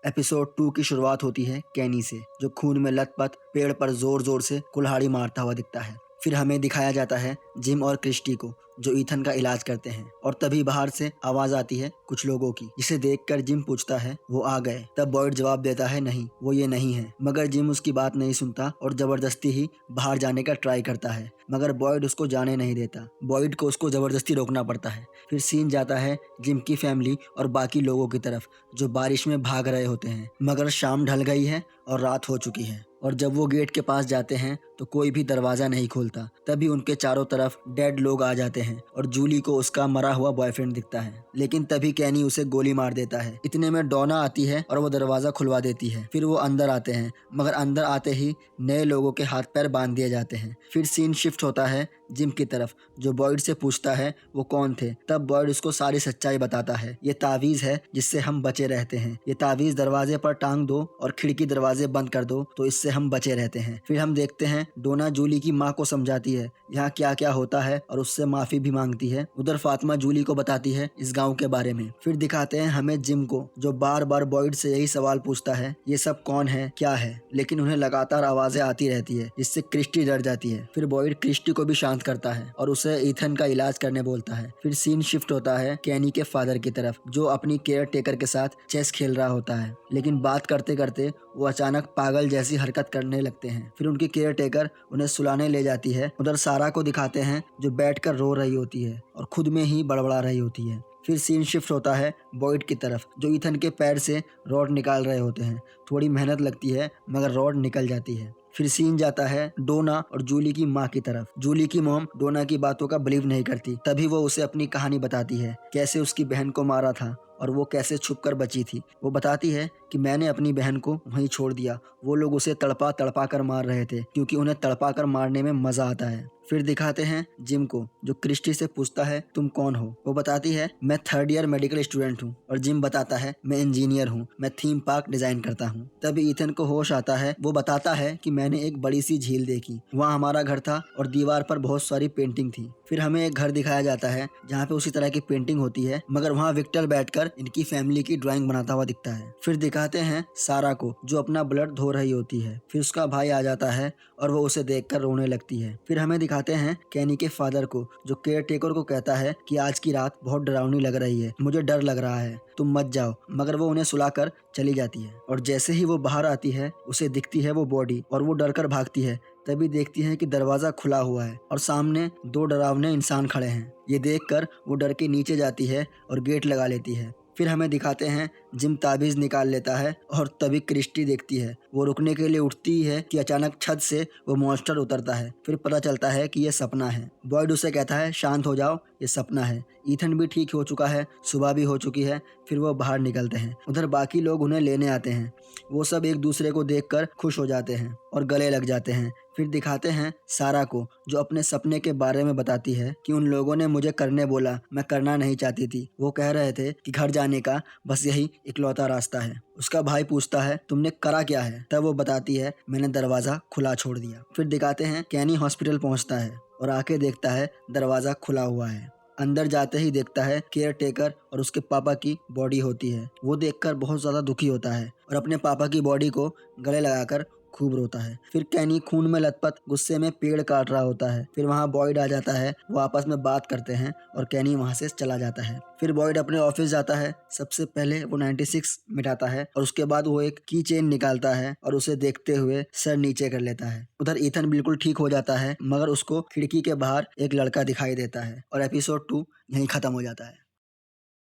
Episode 2 की शुरुआत होती है कैनी से, जो खून में लथपथ पेड़ पर जोर जोर से कुल्हाड़ी मारता हुआ दिखता है। फिर हमें दिखाया जाता है जिम और क्रिस्टी को, जो ईथन का इलाज करते हैं। और तभी बाहर से आवाज आती है कुछ लोगों की, जिसे देखकर जिम पूछता है वो आ गए। तब बॉयड जवाब देता है नहीं, वो ये नहीं है। मगर जिम उसकी बात नहीं सुनता और जबरदस्ती ही बाहर जाने का ट्राई करता है, मगर बॉयड उसको जाने नहीं देता। बॉयड को उसको जबरदस्ती रोकना पड़ता है। फिर सीन जाता है जिम की फैमिली और बाकी लोगों की तरफ, जो बारिश में भाग रहे होते हैं। मगर शाम ढल गई है और रात हो चुकी है, और जब वो गेट के पास जाते हैं तो कोई भी दरवाजा नहीं खोलता। तभी उनके चारों तरफ डेड लोग आ जाते हैं और जूली को उसका मरा हुआ बॉयफ्रेंड दिखता है। लेकिन तभी कैनी उसे गोली मार देता है। इतने में डोना आती है और वो दरवाजा खुलवा देती है। फिर वो अंदर आते हैं, मगर अंदर आते ही नए लोगों के हाथ पैर बांध दिए जाते हैं। फिर सीन शिफ्ट होता है जिम की तरफ, जो बॉयड से पूछता है वो कौन थे। तब बॉयड उसको सारी सच्चाई बताता है। ये तावीज है जिससे हम बचे रहते हैं। ये तावीज दरवाजे पर टांग दो और खिड़की दरवाजे बंद कर दो तो इससे हम बचे रहते हैं। फिर हम देखते हैं डोना जूली की माँ को समझाती है यहाँ क्या क्या होता है और उससे माफी भी मांगती है। उधर फातिमा जूली को बताती है इस गाँव के बारे में। फिर दिखाते हैं हमें जिम को, जो बार बार बॉयड से यही सवाल पूछता है ये सब कौन है, क्या है। लेकिन उन्हें लगातार आवाजें आती रहती है, जिससे क्रिस्टी डर जाती है। फिर बॉयड क्रिस्टी को भी शांत करता है और उसे ईथन का इलाज करने बोलता है। फिर सीन शिफ्ट होता है कैनी के फादर की तरफ, जो अपनी केयर टेकर के साथ चेस खेल रहा होता है। लेकिन बात करते करते वो अचानक पागल जैसी हरकत करने लगते हैं। फिर उनकी केयर टेकर उन्हें सुलाने ले जाती है। उधर सारा को दिखाते हैं, जो बैठकर रो रही होती है और खुद में ही बड़बड़ा रही होती है। फिर सीन शिफ्ट होता है बॉयड की तरफ, जो ईथन के पैर से रॉड निकाल रहे होते हैं। थोड़ी मेहनत लगती है मगर रॉड निकल जाती है। फिर सीन जाता है डोना और जूली की माँ की तरफ। जूली की मॉम डोना की बातों का बिलीव नहीं करती। तभी वो उसे अपनी कहानी बताती है, कैसे उसकी बहन को मारा था और वो कैसे छुपकर बची थी। वो बताती है कि मैंने अपनी बहन को वहीं छोड़ दिया। वो लोग उसे तड़पा तड़पा कर मार रहे थे, क्योंकि उन्हें तड़पा कर मारने में मजा आता है। फिर दिखाते हैं जिम को, जो क्रिस्टी से पूछता है तुम कौन हो। वो बताती है मैं 3rd ईयर मेडिकल स्टूडेंट हूँ। और जिम बताता है मैं इंजीनियर हूँ, मैं थीम पार्क डिजाइन करता हूँ। तभी ईथन को होश आता है। वो बताता है कि मैंने एक बड़ी सी झील देखी, वहाँ हमारा घर था और दीवार पर बहुत सारी पेंटिंग थी। फिर हमें एक घर दिखाया जाता है जहाँ पे उसी तरह की पेंटिंग होती है, मगर वहाँ विक्टर बैठकर इनकी फैमिली की ड्राइंग बनाता हुआ दिखता है। फिर दिखाते हैं सारा को, जो अपना ब्लड धो रही होती है। फिर उसका भाई आ जाता है और वो उसे देखकर रोने लगती है। फिर हमें दिखाते हैं कैनी के फादर को, जो केयर टेकर को कहता है कि आज की रात बहुत डरावनी लग रही है, मुझे डर लग रहा है, तुम मत जाओ। मगर वो उन्हें सुलाकर चली जाती है। और जैसे ही वो बाहर आती है उसे दिखती है वो बॉडी, और वो डर कर भागती है। तभी देखती है कि दरवाजा खुला हुआ है और सामने 2 डरावने इंसान खड़े हैं। ये देखकर वो डर के नीचे जाती है और गेट लगा लेती है। फिर हमें दिखाते हैं जिम ताबीज निकाल लेता है और तभी क्रिस्टी देखती है। वो रुकने के लिए उठती ही है कि अचानक छत से वो मॉन्स्टर उतरता है। फिर पता चलता है कि ये सपना है। बॉयड उसे कहता है शांत हो जाओ, ये सपना है। ईथन भी ठीक हो चुका है, सुबह भी हो चुकी है। फिर वो बाहर निकलते हैं। उधर बाकी लोग उन्हें लेने आते हैं। वो सब एक दूसरे को देखकर खुश हो जाते हैं और गले लग जाते हैं। फिर दिखाते हैं सारा को, जो अपने सपने के बारे में बताती है कि उन लोगों ने मुझे करने बोला, मैं करना नहीं चाहती थी। वो कह रहे थे कि घर जाने का बस यही इकलौता रास्ता है। उसका भाई पूछता है तुमने करा क्या है। तब वो बताती है मैंने दरवाजा खुला छोड़ दिया। फिर दिखाते हैं कैनी हॉस्पिटल पहुंचता है और आके देखता है दरवाजा खुला हुआ है। अंदर जाते ही देखता है केयर टेकर और उसके पापा की बॉडी होती है। वो देखकर बहुत ज्यादा दुखी होता है और अपने पापा की बॉडी को गले लगाकर खूब रोता है। फिर कैनी खून में लथपथ गुस्से में पेड़ काट रहा होता है। फिर वहाँ बॉयड आ जाता है। वो आपस में बात करते हैं और कैनी वहाँ से चला जाता है। फिर बॉयड अपने ऑफिस जाता है। सबसे पहले वो 96 मिटाता है और उसके बाद वो एक की चेन निकालता है और उसे देखते हुए सर नीचे कर लेता है। उधर ईथन बिल्कुल ठीक हो जाता है, मगर उसको खिड़की के बाहर एक लड़का दिखाई देता है और एपिसोड 2 यहीं खत्म हो जाता है।